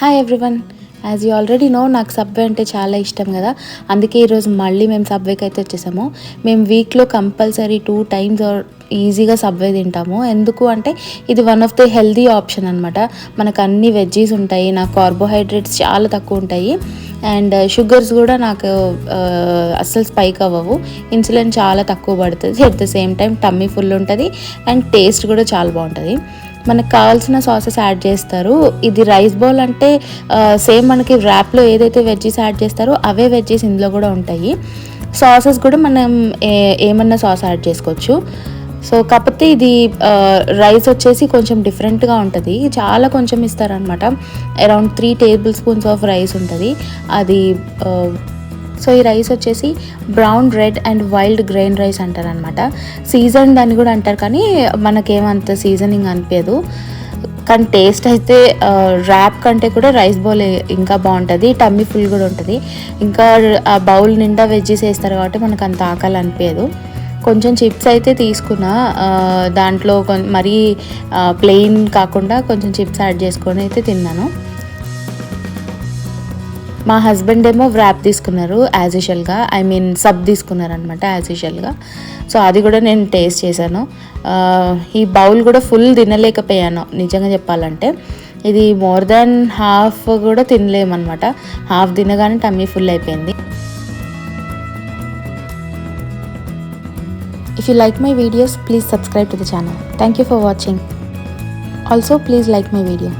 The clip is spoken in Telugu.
Hi everyone, as you already know నాకు సబ్వే అంటే చాలా ఇష్టం కదా. అందుకే ఈరోజు మళ్ళీ మేము సబ్వేకి అయితే వచ్చేసాము. మేము వీక్లో కంపల్సరీ 2 times ఈజీగా సబ్వే తింటాము. ఎందుకు అంటే ఇది one of the healthy option అనమాట. మనకు అన్ని వెజ్జీస్ ఉంటాయి, నాకు కార్బోహైడ్రేట్స్ చాలా తక్కువ ఉంటాయి అండ్ షుగర్స్ కూడా నాకు అస్సలు స్పైక్ అవ్వవు. ఇన్సులిన్ చాలా తక్కువ పడుతుంది. At the same time tummy full ఉంటుంది అండ్ టేస్ట్ కూడా చాలా బాగుంటుంది. మనకు కావాల్సిన సాసెస్ యాడ్ చేస్తారు. ఇది రైస్ బౌల్ అంటే సేమ్ మనకి ర్యాప్లో ఏదైతే వెజ్జీస్ యాడ్ చేస్తారో అవే వెజ్జీస్ ఇందులో కూడా ఉంటాయి. సాసెస్ కూడా మనం ఏమన్నా సాస్ యాడ్ చేసుకోవచ్చు. సో కాకపోతే ఇది రైస్ వచ్చేసి కొంచెం డిఫరెంట్గా ఉంటుంది. చాలా కొంచెం ఇస్తారనమాట. అరౌండ్ 3 tablespoons ఆఫ్ రైస్ ఉంటుంది అది. సో ఈ రైస్ వచ్చేసి brown, red and wild grain rice అంటారనమాట. సీజన్ దాన్ని కూడా అంటారు, కానీ మనకేమంత సీజనింగ్ అనిపించదు. కానీ టేస్ట్ అయితే ర్యాప్ కంటే కూడా రైస్ బౌల్ ఇంకా బాగుంటుంది. టమ్మీ ఫుల్ కూడా ఉంటుంది. ఇంకా ఆ బౌల్ నిండా వెజ్జీస్ వేస్తారు కాబట్టి మనకు అంత ఆకలి అనిపించదు. కొంచెం చిప్స్ అయితే తీసుకున్నా, దాంట్లో మరీ ప్లెయిన్ కాకుండా కొంచెం చిప్స్ యాడ్ చేసుకొని అయితే తిన్నాను. మా హస్బెండ్ ఏమో వ్రాప్ తీసుకున్నారు యాజ్ యూజువల్గా, సబ్ తీసుకున్నారు అనమాట యాజ్ యూజువల్గా. సో అది కూడా నేను టేస్ట్ చేశాను. ఈ బౌల్ కూడా ఫుల్ తినలేకపోయాను నిజంగా చెప్పాలంటే. ఇది మోర్ దాన్ హాఫ్ కూడా తినలేమన్నమాట. హాఫ్ తినగానే టమ్మీ ఫుల్ అయిపోయింది. If you like my videos, please subscribe to the channel. Thank you for watching. Also, please like my video.